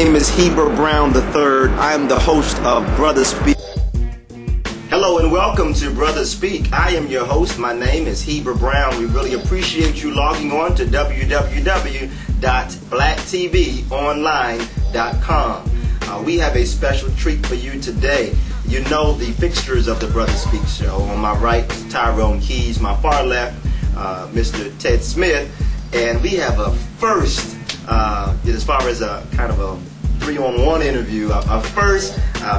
name is Heber Brown III. I am the host of Brothas Speak. Hello and welcome to Brothas Speak. I am your host. My name is Heber Brown. We really appreciate you logging on to www.blacktvonline.com. We have a special treat for you today. You know the fixtures of the Brothas Speak show. On my right, Tyrone Keys. My far left, Mr. Ted Smith. And we have a first, as far as a kind of a 3-on-1 interview, a first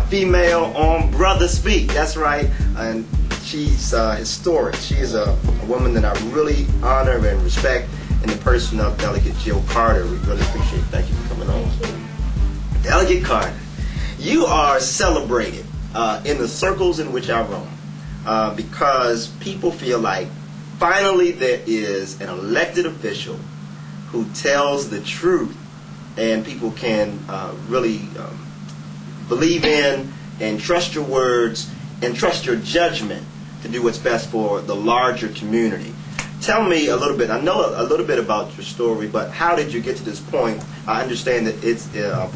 female on Brothas Speak. That's right. And she's historic. She is a woman that I really honor and respect in the person of Delegate Jill Carter. We really appreciate it. Thank you for coming on. Thank you. Delegate Carter, you are celebrated in the circles in which I roam because people feel like finally there is an elected official who tells the truth and people can really believe in and trust your words and trust your judgment to do what's best for the larger community. Tell me a little bit. I know a little bit about your story, but how did you get to this point? I understand that it's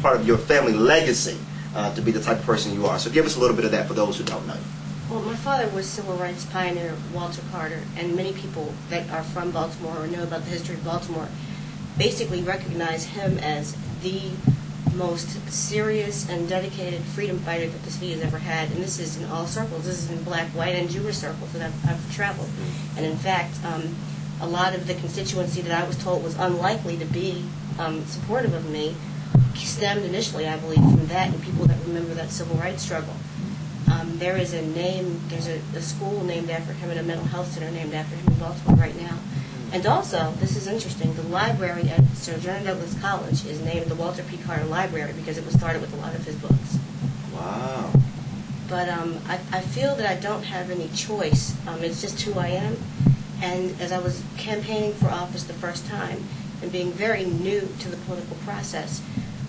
part of your family legacy to be the type of person you are. So give us a little bit of that for those who don't know. Well, my father was civil rights pioneer Walter Carter, and many people that are from Baltimore or know about the history of Baltimore basically recognize him as the most serious and dedicated freedom fighter that the city has ever had. And this is in all circles. This is in black, white, and Jewish circles that I've traveled. And in fact, a lot of the constituency that I was told was unlikely to be supportive of me stemmed initially, I believe, from that and people that remember that civil rights struggle. There's a school named after him and a mental health center named after him in Baltimore right now. And also, this is interesting, the library at Sojourner Douglas College is named the Walter P. Carter Library because it was started with a lot of his books. Wow. But I feel that I don't have any choice. It's just who I am. And as I was campaigning for office the first time and being very new to the political process,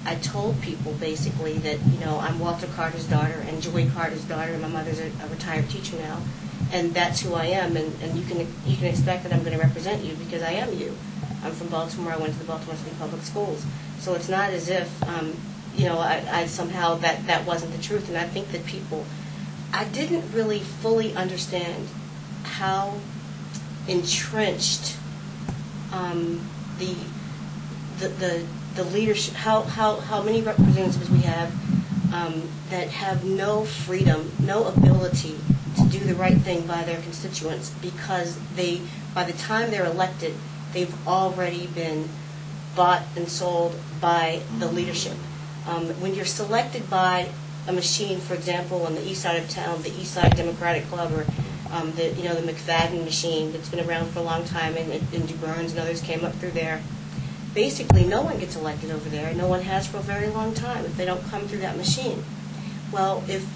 I told people basically that, I'm Walter Carter's daughter and Joy Carter's daughter, and my mother's a retired teacher now, and that's who I am, and you can expect that I'm going to represent you because I am you. I'm from Baltimore. I went to the Baltimore City Public Schools, so it's not as if I somehow that wasn't the truth. And I think that I didn't really fully understand how entrenched the leadership, how many representatives we have that have no freedom, no ability to do the right thing by their constituents because by the time they're elected, they've already been bought and sold by the leadership. When you're selected by a machine, for example, on the east side of town, the East Side Democratic Club, or the McFadden machine that's been around for a long time, and DuBurns and others came up through there. Basically, no one gets elected over there. No one has for a very long time if they don't come through that machine. Well, if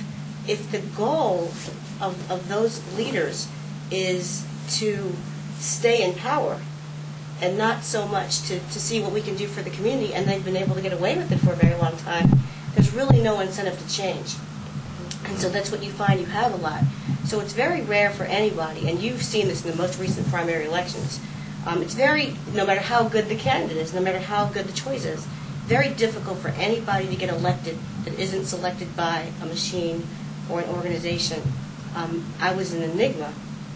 the goal of those leaders is to stay in power and not so much to see what we can do for the community, and they've been able to get away with it for a very long time, there's really no incentive to change. And so that's what you find you have a lot. So it's very rare for anybody, and you've seen this in the most recent primary elections. It's no matter how good the candidate is, no matter how good the choice is, very difficult for anybody to get elected that isn't selected by a machine or an organization. I was an enigma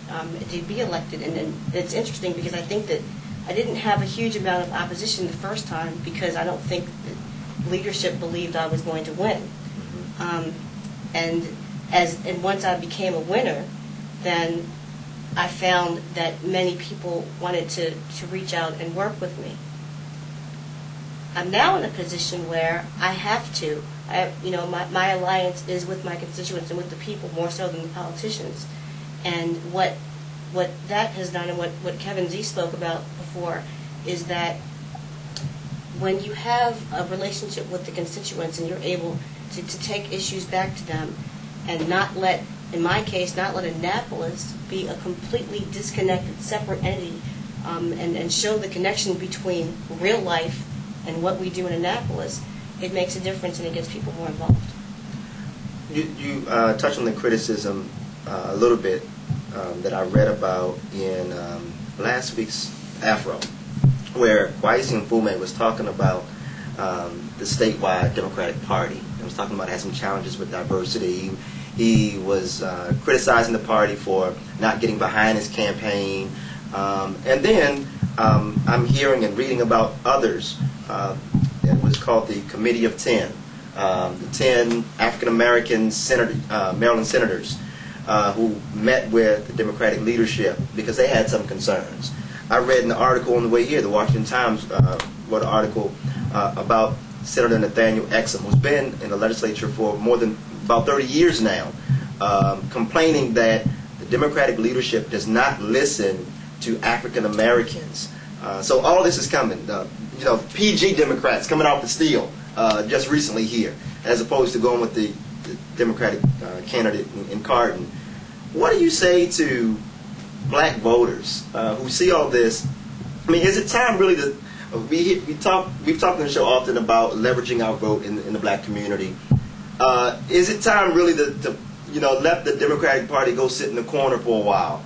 to be elected, and it's interesting because I think that I didn't have a huge amount of opposition the first time because I don't think that leadership believed I was going to win. And once I became a winner, then I found that many people wanted to reach out and work with me. I'm now in a position where I have to. My alliance is with my constituents and with the people more so than the politicians. And what that has done, and what Kevin Z spoke about before, is that when you have a relationship with the constituents and you're able to take issues back to them and not let, in my case, not let Annapolis be a completely disconnected, separate entity, and show the connection between real life and what we do in Annapolis, it makes a difference and it gets people more involved. You touched on the criticism a little bit that I read about in last week's Afro, where Kwesi Mfume was talking about the statewide Democratic Party. I was talking about it had some challenges with diversity. He was criticizing the party for not getting behind his campaign. And then I'm hearing and reading about others. It was called the Committee of 10. The 10 African-American Maryland senators who met with the Democratic leadership because they had some concerns. I read an article on the way here, the Washington Times wrote an article about Senator Nathaniel Exum, who's been in the legislature for more than about 30 years now, complaining that the Democratic leadership does not listen to African Americans. So all this is coming. PG Democrats coming off the steel just recently here, as opposed to going with the Democratic candidate in Carter. What do you say to black voters who see all this? I mean, is it time really to we've talked on the show often about leveraging our vote in the black community. Is it time really to let the Democratic Party go sit in the corner for a while?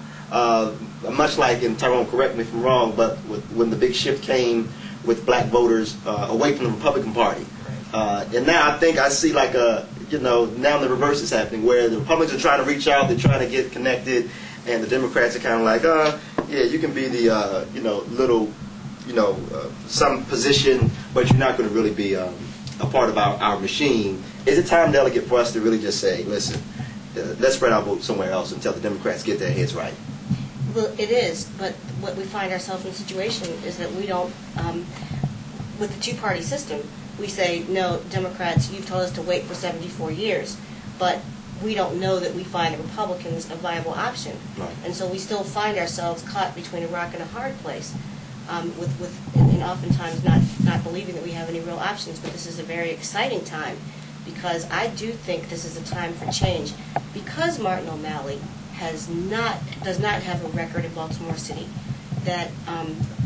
Much like, and Tyrone, correct me if I'm wrong, but when the big shift came with black voters away from the Republican Party. And now I think I see like now the reverse is happening, where the Republicans are trying to reach out, they're trying to get connected, and the Democrats are kind of like, yeah, you can be the, little, some position, but you're not going to really be a part of our machine. Is it time, Delegate, for us to really just say, listen, let's spread our vote somewhere else until the Democrats get their heads right? Well, it is, but what we find ourselves in a situation is that we don't, with the two-party system, we say, no, Democrats, you've told us to wait for 74 years, but we don't know that we find the Republicans a viable option. Right. And so we still find ourselves caught between a rock and a hard place, and oftentimes not believing that we have any real options. But this is a very exciting time, because I do think this is a time for change. Because Martin O'Malley does not have a record in Baltimore City, that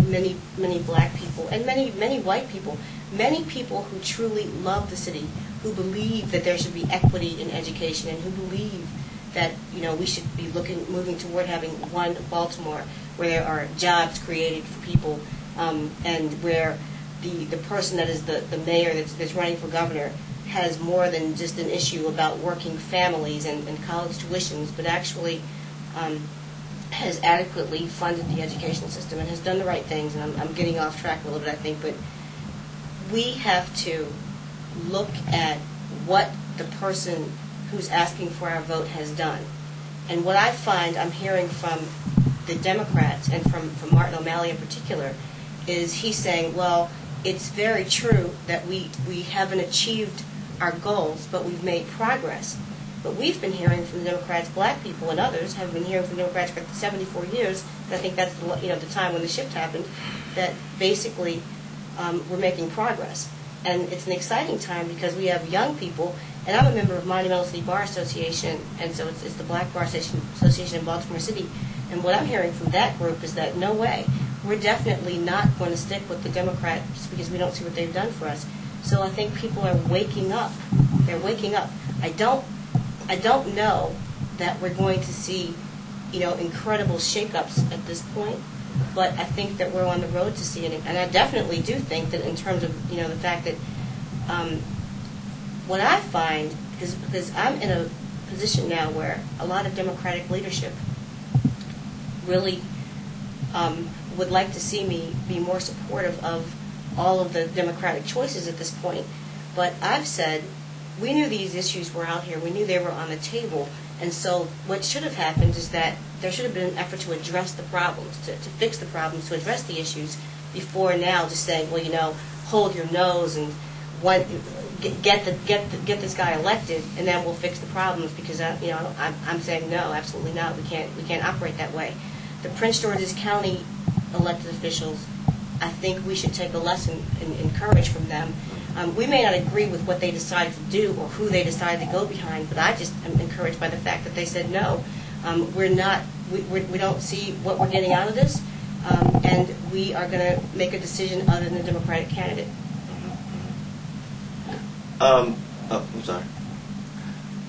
many black people and many white people, many people who truly love the city, who believe that there should be equity in education, and who believe that we should be moving toward having one Baltimore where there are jobs created for people, and where the person that is the mayor that's running for governor has more than just an issue about working families and college tuitions, but actually has adequately funded the education system and has done the right things. And I'm getting off track a little bit, I think, but we have to look at what the person who's asking for our vote has done. And what I find I'm hearing from the Democrats and from Martin O'Malley in particular is he's saying, well, it's very true that we haven't achieved our goals, but we've made progress. But we've been hearing from the Democrats, black people and others have been hearing from the Democrats for 74 years, and I think that's the time when the shift happened, that basically we're making progress. And it's an exciting time because we have young people, and I'm a member of Monumental City Bar Association, and so it's the Black Bar Association in Baltimore City. And what I'm hearing from that group is that no way, we're definitely not going to stick with the Democrats because we don't see what they've done for us. So I think people are waking up. They're waking up. I don't know that we're going to see, incredible shakeups at this point, but I think that we're on the road to see it. And I definitely do think that in terms of, the fact that what I find, because I'm in a position now where a lot of Democratic leadership really would like to see me be more supportive of all of the Democratic choices at this point. But I've said, we knew these issues were out here. We knew they were on the table. And so what should have happened is that there should have been an effort to address the problems, to fix the problems, to address the issues, before now just saying, well, hold your nose and get this guy elected, and then we'll fix the problems. Because I'm saying no, absolutely not. We can't operate that way. The Prince George's County elected officials, I think we should take a lesson and courage from them. We may not agree with what they decided to do or who they decided to go behind, but I just am encouraged by the fact that they said no. We don't see what we're getting out of this, and we are going to make a decision other than the Democratic candidate. I'm sorry.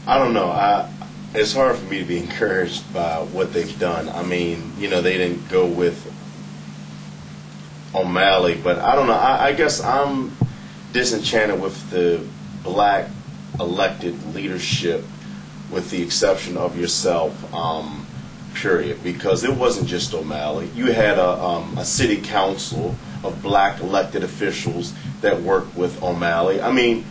I don't know. It's hard for me to be encouraged by what they've done. I mean, they didn't go with O'Malley, but I don't know. I guess I'm disenchanted with the black elected leadership, with the exception of yourself, period. Because it wasn't just O'Malley. You had a city council of black elected officials that worked with O'Malley. I mean,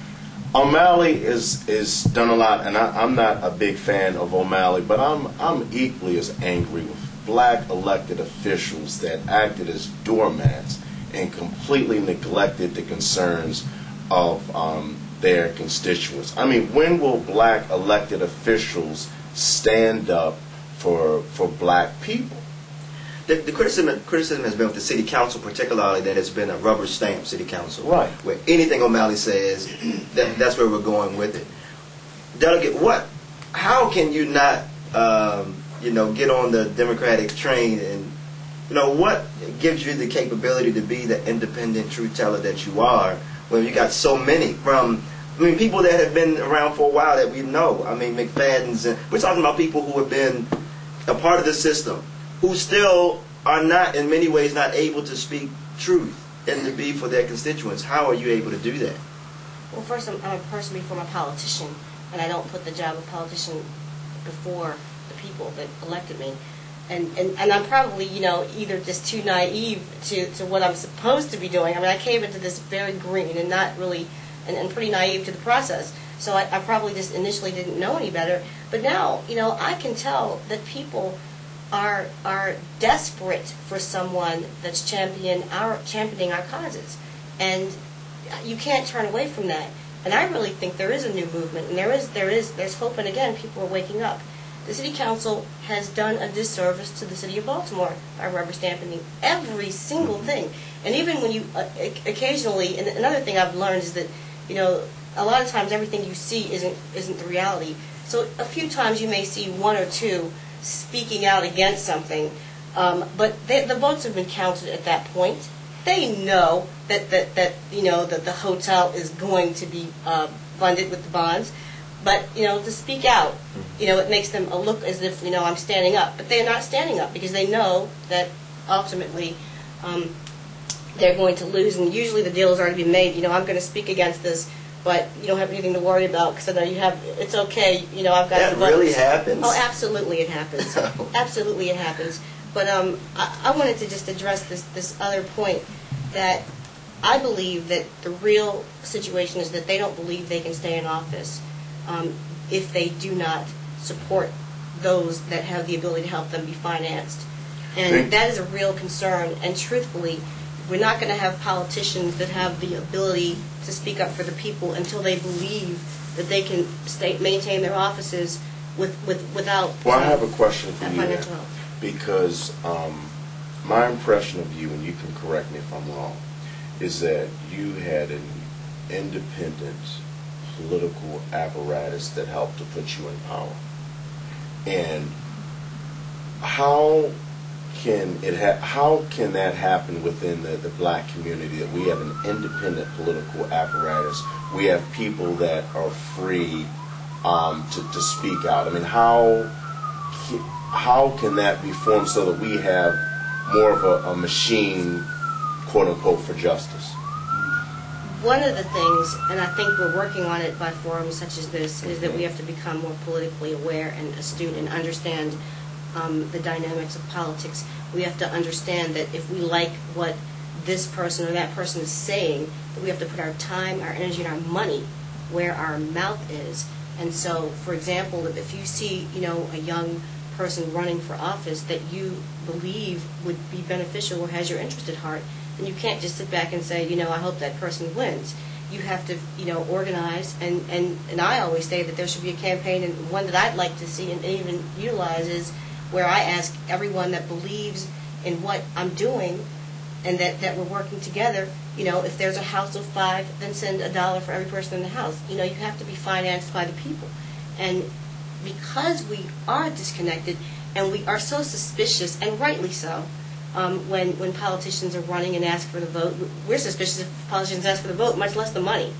O'Malley is done a lot, and I'm not a big fan of O'Malley, but I'm equally as angry with black elected officials that acted as doormats and completely neglected the concerns of their constituents. I mean, when will black elected officials stand up for black people? The criticism has been with the city council, particularly that it's been a rubber stamp city council. Right. Where anything O'Malley says, that's where we're going with it. Delegate, how can you not, get on the Democratic train, and, what gives you the capability to be the independent truth teller that you are when you got so many people that have been around for a while that we know. I mean, McFadden's, and we're talking about people who have been a part of the system, who still are not, in many ways, not able to speak truth and to be for their constituents. How are you able to do that? Well, first, I'm a person before I'm a politician, and I don't put the job of politician before the people that elected me. And I'm probably, either just too naive to what I'm supposed to be doing. I mean, I came into this very green and not really, and pretty naive to the process. So I probably just initially didn't know any better. But now, I can tell that people are desperate for someone that's championing our causes, and you can't turn away from that. And I really think there is a new movement, and there's hope. And again, people are waking up. The city council has done a disservice to the city of Baltimore by rubber stamping every single thing. And even when you occasionally, and another thing I've learned is that a lot of times everything you see isn't the reality. So a few times you may see one or two speaking out against something, but the votes have been counted at that point. They know that the hotel is going to be funded with the bonds, but to speak out, it makes them look as if I'm standing up, but they're not standing up because they know that ultimately they're going to lose, and usually the deal has already been made. I'm going to speak against this, but you don't have anything to worry about because I know you have. It's okay. I've got that the votes. Really happens. Oh, absolutely, it happens. Absolutely, it happens. But I wanted to just address this other point, that I believe that the real situation is that they don't believe they can stay in office if they do not support those that have the ability to help them be financed, and that is a real concern. And truthfully, we're not going to have politicians that have the ability to speak up for the people until they believe that they can maintain their offices without. Well, I have a question for you, financial help. Because my impression of you, and you can correct me if I'm wrong, is that you had an independent political apparatus that helped to put you in power. And how can that happen within the black community, that we have an independent political apparatus? We have people that are free to speak out. I mean, how can that be formed so that we have more of a machine, quote unquote, for justice? One of the things, and I think we're working on it by forums such as this, is that we have to become more politically aware and astute and understand the dynamics of politics. We have to understand that if we like what this person or that person is saying, that we have to put our time, our energy, and our money where our mouth is. And so, for example, if you see, a young person running for office that you believe would be beneficial or has your interest at heart, then you can't just sit back and say, I hope that person wins. You have to, organize, and I always say that there should be a campaign, and one that I'd like to see and even utilize is where I ask everyone that believes in what I'm doing and that we're working together, if there's a house of 5, then send $1 for every person in the house. You have to be financed by the people. And because we are disconnected and we are so suspicious, and rightly so, when politicians are running and ask for the vote, we're suspicious if politicians ask for the vote, much less the money.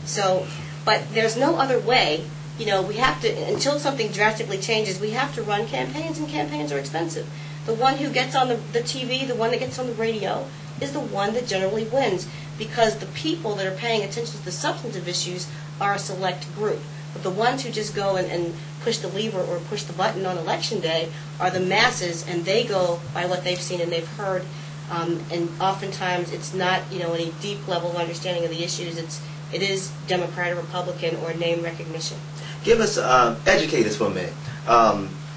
So, but there's no other way. We have to, until something drastically changes, we have to run campaigns, and campaigns are expensive. The one who gets on the TV, the one that gets on the radio, is the one that generally wins. because the people that are paying attention to the substantive issues are a select group. But the ones who just go and push the lever or push the button on election day are the masses, and they go by what they've seen and they've heard. And oftentimes it's not, any deep level of understanding of the issues. It is Democrat or Republican or name recognition. Give us, educate us for a minute,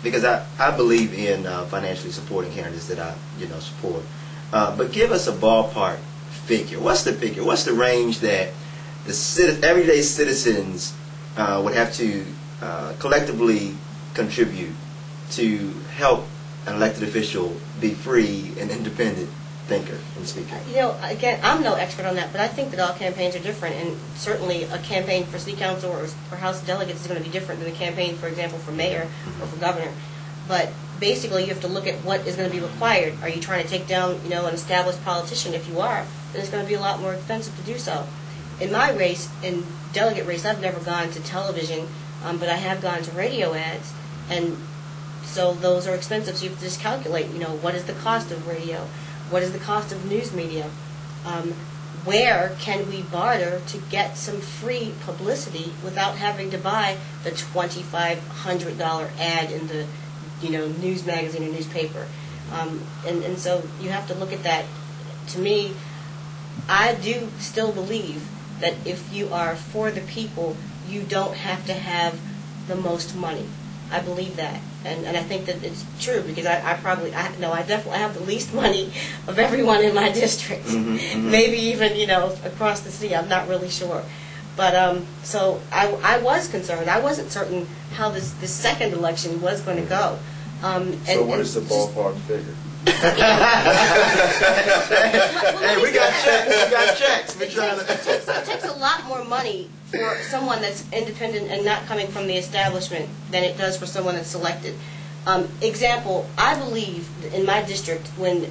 because I believe in financially supporting candidates that I support. But give us a ballpark figure. What's the figure? What's the range that the everyday citizens would have to collectively contribute to help an elected official be free and independent thinker and speaker? Again, I'm no expert on that, but I think that all campaigns are different, and certainly a campaign for city council or House of Delegates is going to be different than a campaign, for example, for mayor or for governor. But basically, you have to look at what is going to be required. Are you trying to take down, an established politician? If you are, then it's going to be a lot more expensive to do so. In my race, in delegate race, I've never gone to television, but I have gone to radio ads, and so those are expensive. So you have to just calculate, what is the cost of radio? What is the cost of news media? Where can we barter to get some free publicity without having to buy the $2,500 ad in the news magazine or newspaper? And so you have to look at that. To me, I do still believe that if you are for the people, you don't have to have the most money. I believe that, and I think that it's true, because I definitely have the least money of everyone in my district. Maybe even across the city. I'm not really sure, but so I was concerned. I wasn't certain how this second election was going to go. So what is the ballpark figure? Hey, we got checks. It takes a lot more money for someone that's independent and not coming from the establishment than it does for someone that's selected. Example, I believe in my district, when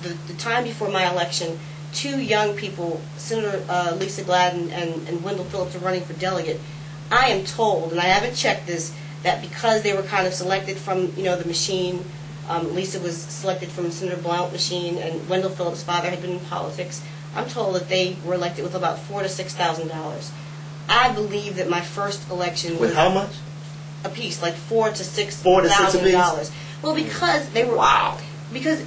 the time before my election, two young people, Senator Lisa Gladden and Wendell Phillips, were running for delegate. I am told, and I haven't checked this, that because they were kind of selected from the machine. Lisa was selected from Senator Blount machine, and Wendell Phillips' father had been in politics. I'm told that they were elected with about $4,000 to $6,000. I believe that my first election was with how much? A piece, like $4,000 to $6,000. Well, because they were because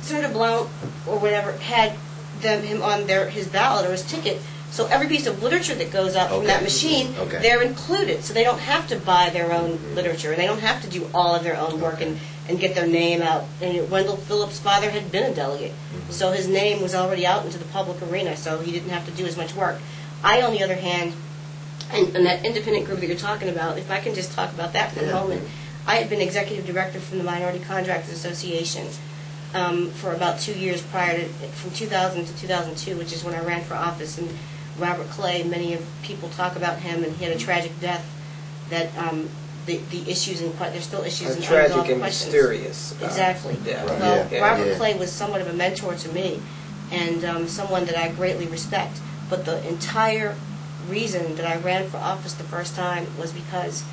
Senator Blount or whatever had him on his ballot or his ticket. So every piece of literature that goes out from that machine, they're included. So they don't have to buy their own literature, and they don't have to do all of their own work and get their name out. And Wendell Phillips' father had been a delegate, so his name was already out into the public arena, so he didn't have to do as much work. I, on the other hand, and that independent group that you're talking about, if I can just talk about that for a moment, I had been executive director from the Minority Contractors Association for about 2 years prior to, from 2000 to 2002, which is when I ran for office. And Robert Clay, many of people talk about him, and he had a tragic death. That the issues and there's still issues and tragic and questions. Mysterious. Exactly. Well, Robert Clay was somewhat of a mentor to me, and someone that I greatly respect. But the entire reason that I ran for office the first time was because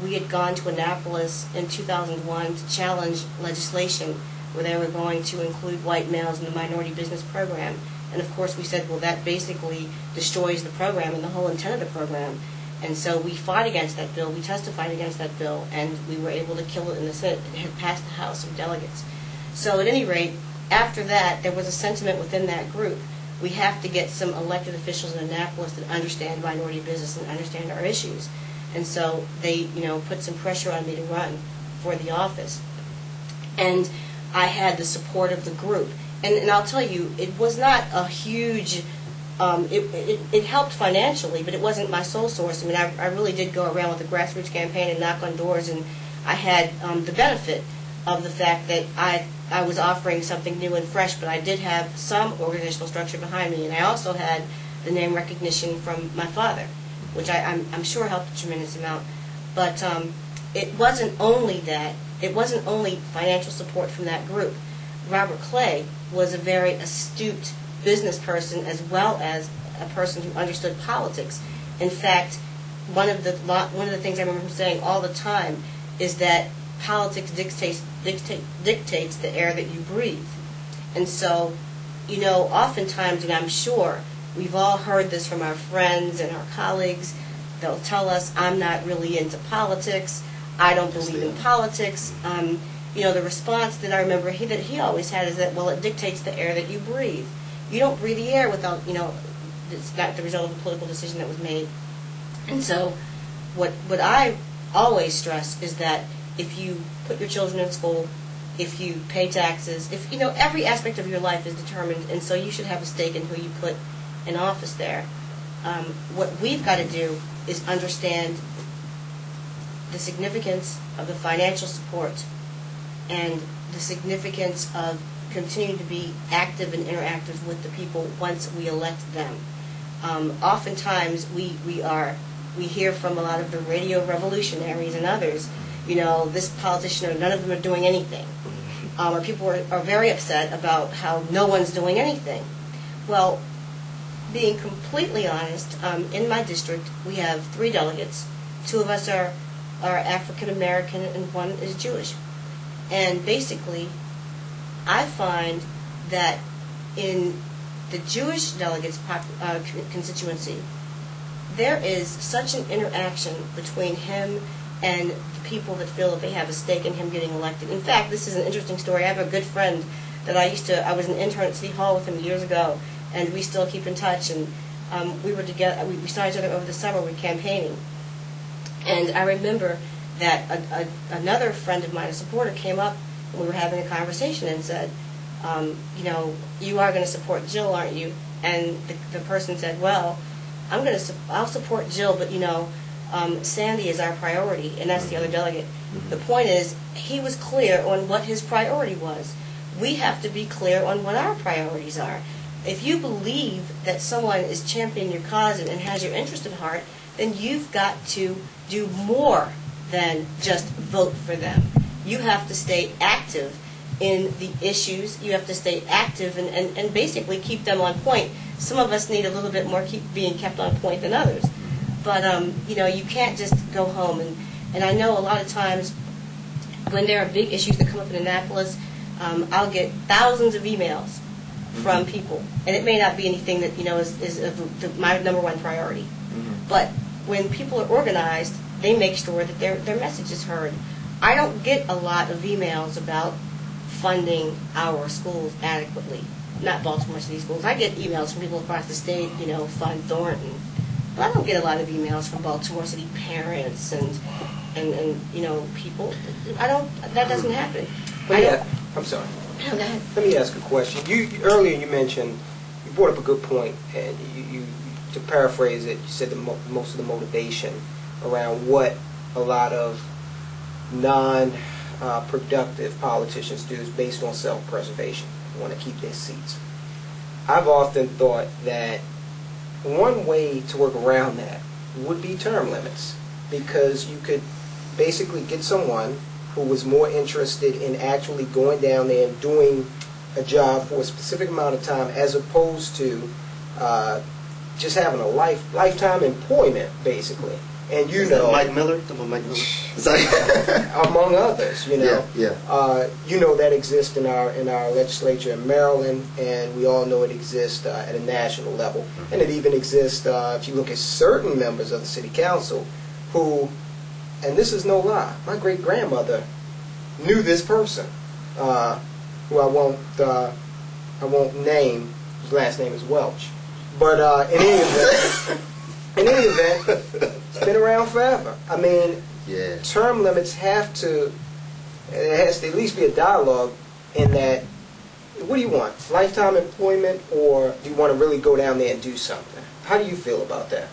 we had gone to Annapolis in 2001 to challenge legislation where they were going to include white males in the minority business program. And of course we said, well, that basically destroys the program and the whole intent of the program. And so we fought against that bill, we testified against that bill, and we were able to kill it in the Senate. It had passed the House of Delegates. So at any rate, after that, there was a sentiment within that group. We have to get some elected officials in Annapolis that understand minority business and understand our issues. And so they, put some pressure on me to run for the office. And I had the support of the group. And I'll tell you, it was not a huge, it helped financially, but it wasn't my sole source. I mean, I really did go around with a grassroots campaign and knock on doors, and I had the benefit of the fact that I was offering something new and fresh, but I did have some organizational structure behind me, and I also had the name recognition from my father, which I'm sure helped a tremendous amount. But it wasn't only that. It wasn't only financial support from that group. Robert Clay was a very astute business person as well as a person who understood politics. In fact, one of the things I remember him saying all the time is that politics dictates the air that you breathe. And so you know, oftentimes, and I'm sure we've all heard this from our friends and our colleagues, they'll tell us, I'm not really into politics, I don't believe in politics. You know, the response that I remember that he always had is that, well, it dictates the air that you breathe. You don't breathe the air without, you know, it's not the result of a political decision that was made. And so what I always stress is that if you put your children in school, if you pay taxes, if, you know, every aspect of your life is determined, and so you should have a stake in who you put in office there. What we've got to do is understand the significance of the financial support and the significance of continuing to be active and interactive with the people once we elect them. Oftentimes we hear from a lot of the radio revolutionaries and others, you know, this politician or none of them are doing anything. Or people are very upset about how no one's doing anything. Well, being completely honest, in my district we have 3 delegates. 2 of us are African American and 1 is Jewish. And basically, I find that in the Jewish delegates' constituency, there is such an interaction between him and the people that feel that they have a stake in him getting elected. In fact, this is an interesting story. I have a good friend that I was an intern at City Hall with him years ago, and we still keep in touch. And we were together. We saw each other over the summer. We were campaigning, and I remember that another friend of mine, a supporter, came up and we were having a conversation and said, you know, you are going to support Jill, aren't you? And the person said, well, I'll support Jill, but you know, Sandy is our priority, and that's the other delegate. The point is, he was clear on what his priority was. We have to be clear on what our priorities are. If you believe that someone is championing your cause and has your interest at heart, then you've got to do more than just vote for them. You have to stay active in the issues. You have to stay active and basically keep them on point. Some of us need a little bit more being kept on point than others. But, you know, you can't just go home. And I know a lot of times when there are big issues that come up in Annapolis, I'll get thousands of emails from people. And it may not be anything that, you know, is my number 1 priority. But when people are organized, they make sure that their message is heard. I don't get a lot of emails about funding our schools adequately, not Baltimore City schools. I get emails from people across the state, you know, fund Thornton. But I don't get a lot of emails from Baltimore City parents and you know, people. That doesn't happen. I'm sorry. No, go ahead. Let me ask a question. Earlier you mentioned, you brought up a good point, and you to paraphrase it, you said most of the motivation around what a lot of non-productive politicians do is based on self-preservation. They want to keep their seats. I've often thought that one way to work around that would be term limits, because you could basically get someone who was more interested in actually going down there and doing a job for a specific amount of time, as opposed to just having a lifetime employment, basically. And you know, Mike Miller, Sorry. among others, you know, yeah. You know that exists in our legislature in Maryland, and we all know it exists at a national level, and it even exists if you look at certain members of the city council who, and this is no lie, my great grandmother knew this person, who I won't name. His last name is Welch, but in any event, it's been around forever. I mean, term limits have to, there has to at least be a dialogue in that. What do you want? Lifetime employment, or do you want to really go down there and do something? How do you feel about that?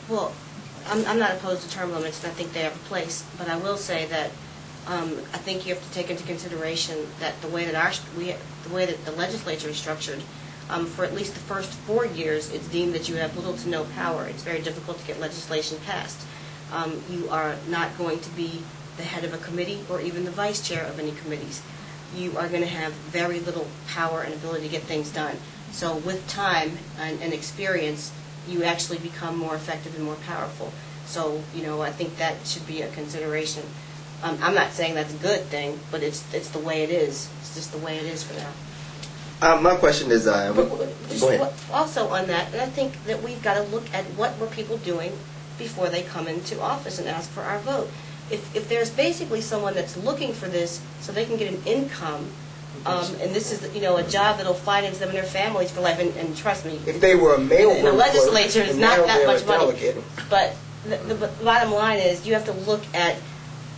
Well, I'm not opposed to term limits, and I think they have a place. But I will say that I think you have to take into consideration that the way that the legislature is structured, for at least the first 4 years, it's deemed that you have little to no power. It's very difficult to get legislation passed. You are not going to be the head of a committee or even the vice chair of any committees. You are going to have very little power and ability to get things done. So with time and experience, you actually become more effective and more powerful. So, you know, I think that should be a consideration. I'm not saying that's a good thing, but it's the way it is. It's just the way it is for now. My question is, go ahead. Also on that, and I think that we've got to look at what were people doing before they come into office and ask for our vote. If there's basically someone that's looking for this so they can get an income, and this is a job that'll finance them and their families for life, and trust me, if they were a mailroom in the legislature, it's not that much money. Delegate. But the bottom line is you have to look at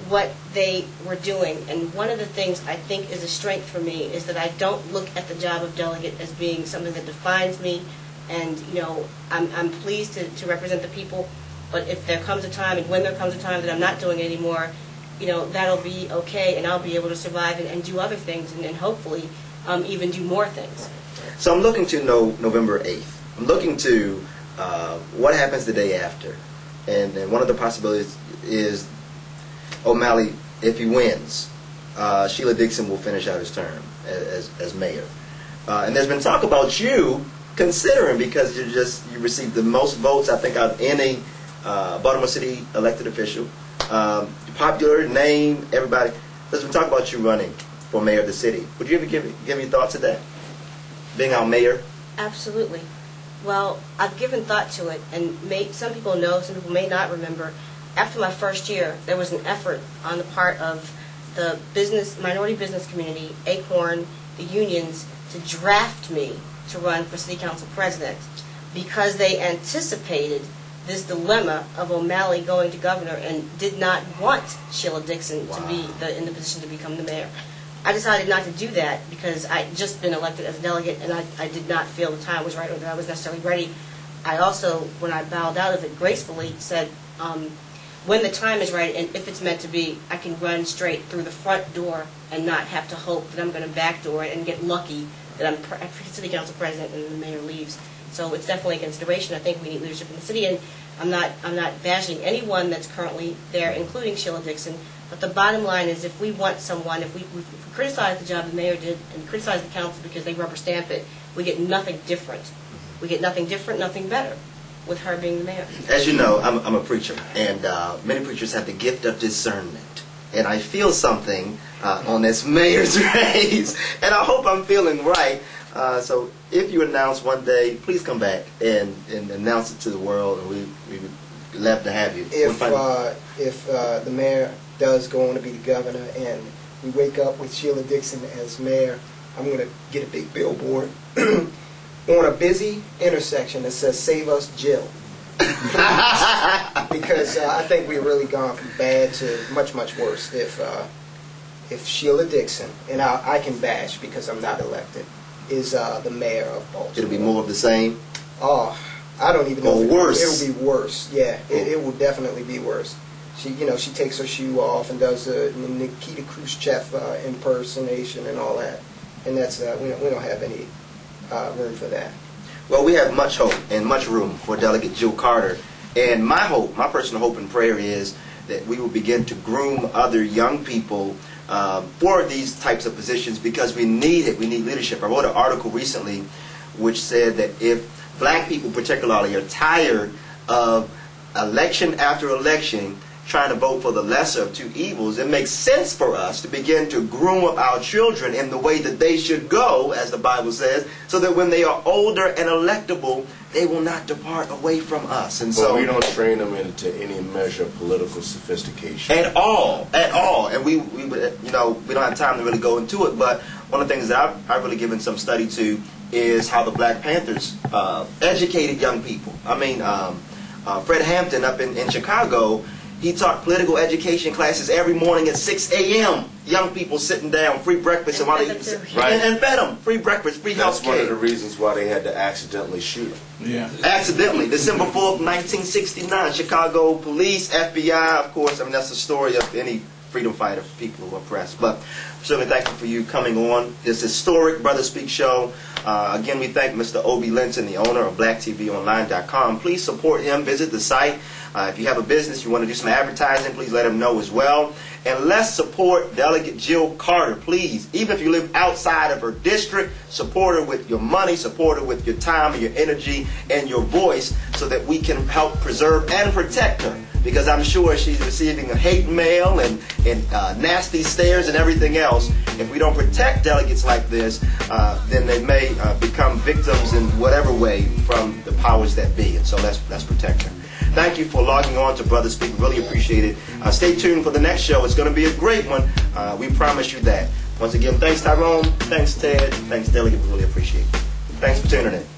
what they were doing. And one of the things I think is a strength for me is that I don't look at the job of delegate as being something that defines me. And, I'm pleased to represent the people. But if there comes a time, and when there comes a time that I'm not doing it anymore, that'll be okay, and I'll be able to survive and do other things, and hopefully even do more things. So I'm looking to November 8th. I'm looking to what happens the day after. And one of the possibilities is O'Malley, if he wins, Sheila Dixon will finish out his term as mayor. And there's been talk about you considering, because you received the most votes, I think, out of any Baltimore City elected official. Popular name, everybody. There's been talk about you running for mayor of the city. Would you ever give your thoughts to that? Being our mayor? Absolutely. Well, I've given thought to it, and some people know, some people may not remember. After my first year, there was an effort on the part of the minority business community, Acorn, the unions, to draft me to run for city council president because they anticipated this dilemma of O'Malley going to governor and did not want Sheila Dixon to be in the position to become the mayor. I decided not to do that because I'd just been elected as a delegate, and I did not feel the time was right or that I was necessarily ready. I also, when I bowed out of it gracefully, said, when the time is right and if it's meant to be, I can run straight through the front door and not have to hope that I'm going to backdoor it and get lucky that I'm city council president and the mayor leaves. So it's definitely a consideration. I think we need leadership in the city, and I'm not bashing anyone that's currently there, including Sheila Dixon. But the bottom line is, if we want someone, if we criticize the job the mayor did and criticize the council because they rubber stamp it, we get nothing different. We get nothing different, nothing better with her being the mayor. As you know, I'm a preacher, and many preachers have the gift of discernment. And I feel something on this mayor's race, and I hope I'm feeling right. So if you announce one day, please come back and announce it to the world, and we would love to have you. If the mayor does go on to be the governor and we wake up with Sheila Dixon as mayor, I'm going to get a big billboard on a busy intersection that says, "Save us, Jill." Because I think we've really gone from bad to much, much worse if Sheila Dixon, and I can bash because I'm not elected, is the mayor of Baltimore. It'll be more of the same? Oh, I don't even know. Or worse? It'll be worse. Yeah, it will definitely be worse. She takes her shoe off and does the Nikita Khrushchev impersonation and all that, and that's we don't have any room for that. Well, we have much hope and much room for Delegate Jill Carter, and my personal hope and prayer is that we will begin to groom other young people for these types of positions, because we need it. We need leadership. I wrote an article recently which said that if black people particularly are tired of election after election trying to vote for the lesser of two evils, it makes sense for us to begin to groom up our children in the way that they should go, as the Bible says, so that when they are older and electable, they will not depart away from us. And so we don't train them into any measure of political sophistication at all. And we don't have time to really go into it. But one of the things that I've really given some study to is how the Black Panthers educated young people. I mean, Fred Hampton up in Chicago, he taught political education classes every morning at 6 a.m. Young people sitting down, free breakfast, and while they and fed them free breakfast, free health care. That's one of the reasons why they had to accidentally shoot him. Yeah. Accidentally, December 4th, 1969, Chicago police, FBI, of course. I mean, that's the story of any freedom fighter, people who are oppressed. But certainly thank you for you coming on this historic Brother Speak show. Again, we thank Mr. Obi Linton, the owner of BlackTVOnline.com. Please support him. Visit the site. If you have a business, you want to do some advertising, please let him know as well. And let's support Delegate Jill Carter, please. Even if you live outside of her district, support her with your money, support her with your time and your energy and your voice, so that we can help preserve and protect her. because I'm sure she's receiving hate mail and nasty stares and everything else. If we don't protect delegates like this, then they may become victims in whatever way from the powers that be. And so let's protect her. Thank you for logging on to Brothers Speak. Really appreciate it. Stay tuned for the next show. It's going to be a great one. We promise you that. Once again, thanks Tyrone. Thanks Ted. Thanks Delegate. We really appreciate it. Thanks for tuning in.